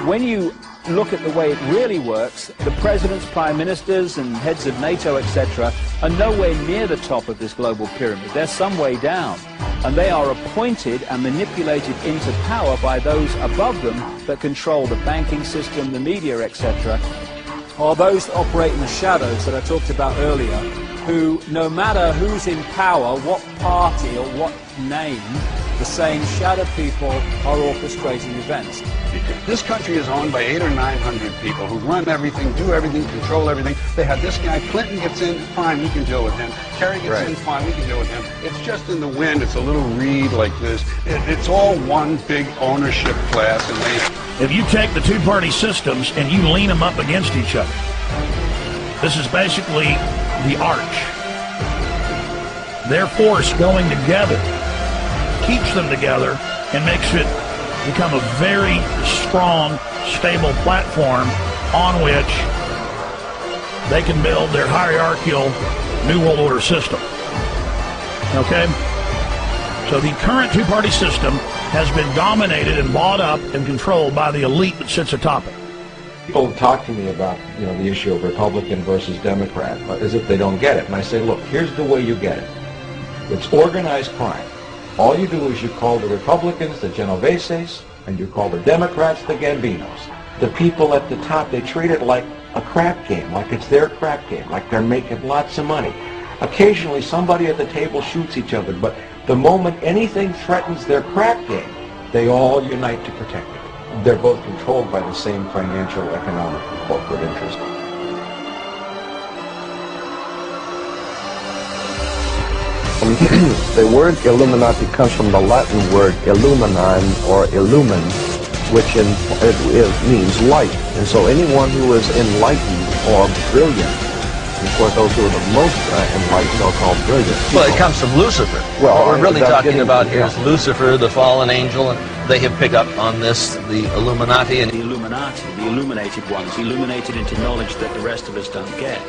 When you look at the way it really works, the presidents, prime ministers, and heads of NATO, etc., are nowhere near the top of this global pyramid. They're some way down. And they are appointed and manipulated into power by those above them that control the banking system, the media, etc., or those that operate in the shadows that I talked about earlier, who, no matter who's in power, what party or what name, the same shadow people are orchestrating events. This country is owned by 800 or 900 people who run everything, do everything, control everything. They have this guy, Clinton gets in, fine, we can deal with him. Kerry gets in, fine, we can deal with him. It's just in the wind, it's a little reed like this. It's all one big ownership class. And if you take the two-party systems and you lean them up against each other, this is basically the arch. Their force going together keeps them together and makes it become a very strong, stable platform on which they can build their hierarchical New World Order system. Okay? So the current two-party system has been dominated and bought up and controlled by the elite that sits atop it. People talk to me about, the issue of Republican versus Democrat, as if they don't get it. And I say, look, here's the way you get it. It's organized crime. All you do is you call the Republicans the Genoveses, and you call the Democrats the Gambinos. The people at the top, they treat it like a crap game, like it's their crap game, like they're making lots of money. Occasionally, somebody at the table shoots each other, but the moment anything threatens their crap game, they all unite to protect it. They're both controlled by the same financial, economic, and corporate interest. The word Illuminati comes from the Latin word illuminum or illumin, which means light. And so anyone who is enlightened or brilliant, and of course those who are the most enlightened are called brilliant. Well, it comes from Lucifer. Well, what we're really talking about here is Lucifer, the fallen angel, and they have picked up on this, the Illuminati. And the Illuminati, the illuminated ones, illuminated into knowledge that the rest of us don't get.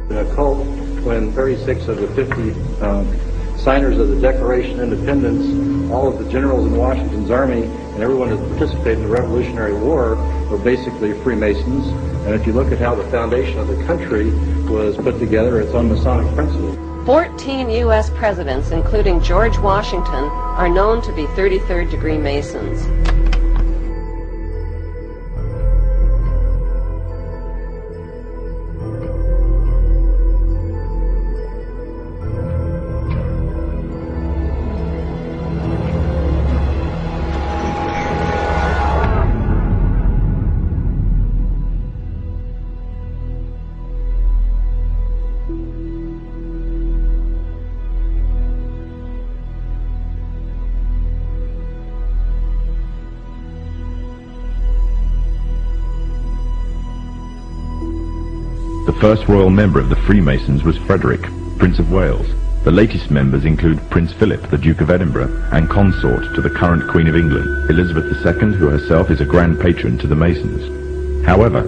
The occult, when 36 of the 50 signers of the Declaration of Independence, all of the generals in Washington's army, and everyone that participated in the Revolutionary War were basically Freemasons. And if you look at how the foundation of the country was put together, it's on Masonic principles. 14 U.S. presidents, including George Washington, are known to be 33rd degree Masons. The first royal member of the Freemasons was Frederick, Prince of Wales. The latest members include Prince Philip, the Duke of Edinburgh, and consort to the current Queen of England, Elizabeth II, who herself is a grand patron to the Masons. However,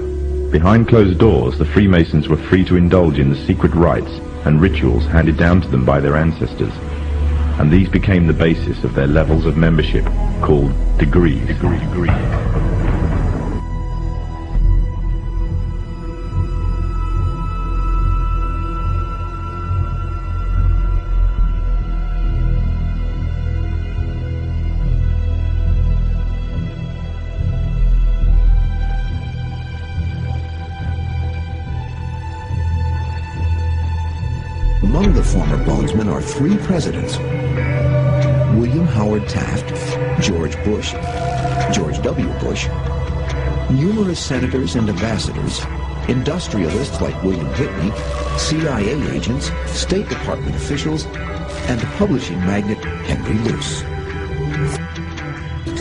behind closed doors, the Freemasons were free to indulge in the secret rites and rituals handed down to them by their ancestors, and these became the basis of their levels of membership, called degrees. Among the former Bonesmen are three presidents: William Howard Taft, George Bush, George W. Bush, numerous senators and ambassadors, industrialists like William Whitney, CIA agents, State Department officials, and the publishing magnate Henry Luce.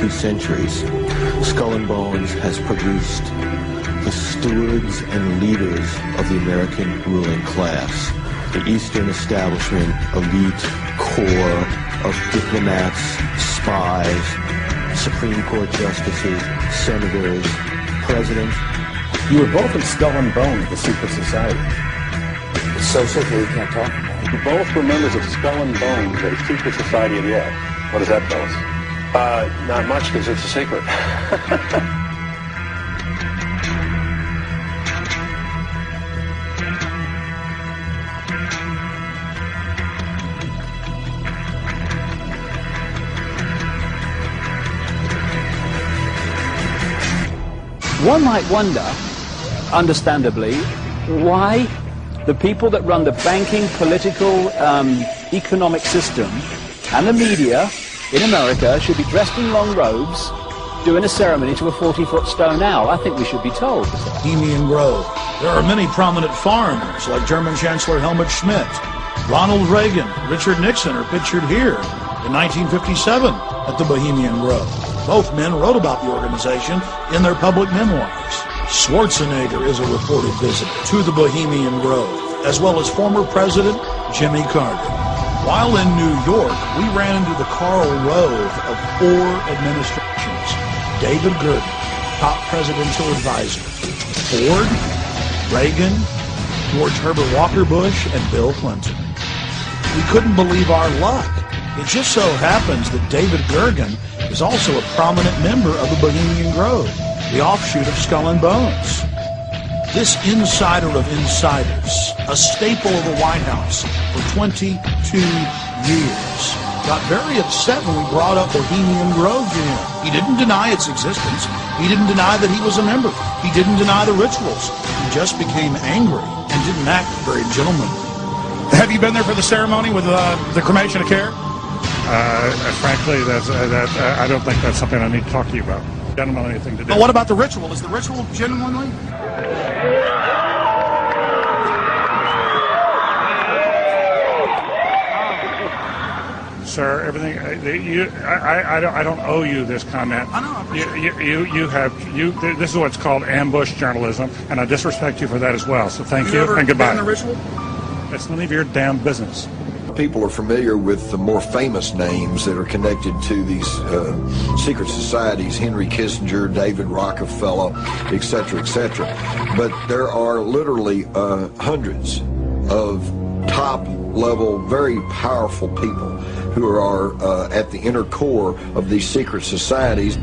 2 centuries, Skull and Bones has produced the stewards and leaders of the American ruling class, the Eastern establishment, elite core of diplomats, spies, Supreme Court justices, senators, presidents. You were both in Skull and Bones, the secret society. It's so secret we can't talk about it. You both were members of Skull and Bones, a secret society of Yale. What does that tell us? Not much, because it's a secret. One might wonder, understandably, why the people that run the banking, political, economic system and the media in America should be dressed in long robes doing a ceremony to a 40-foot stone owl. I think we should be told. Bohemian Grove. There are many prominent foreigners like German Chancellor Helmut Schmidt, Ronald Reagan, Richard Nixon are pictured here in 1957 at the Bohemian Grove. Both men wrote about the organization in their public memoirs. Schwarzenegger is a reported visitor to the Bohemian Grove, as well as former President Jimmy Carter. While in New York, we ran into the Karl Rove of 4 administrations. David Gurdon, top presidential advisor. Ford, Reagan, George Herbert Walker Bush, and Bill Clinton. We couldn't believe our luck. It just so happens that David Gurdon is also a prominent member of the Bohemian Grove, the offshoot of Skull and Bones. This insider of insiders, a staple of the White House for 22 years, got very upset when we brought up Bohemian Grove to him. He didn't deny its existence. He didn't deny that he was a member. He didn't deny the rituals. He just became angry and didn't act very gentlemanly. Have you been there for the ceremony with the cremation of care? Frankly, I don't think that's something I need to talk to you about. I don't know anything to do. But what about the ritual? Is the ritual genuinely? Sir, everything. I don't owe you this comment. I know. This is what's called ambush journalism, and I disrespect you for that as well. So thank you and goodbye. Been in the ritual? It's none of your damn business. People are familiar with the more famous names that are connected to these secret societies, Henry Kissinger, David Rockefeller, etc., etc. But there are literally hundreds of top-level, very powerful people who are at the inner core of these secret societies.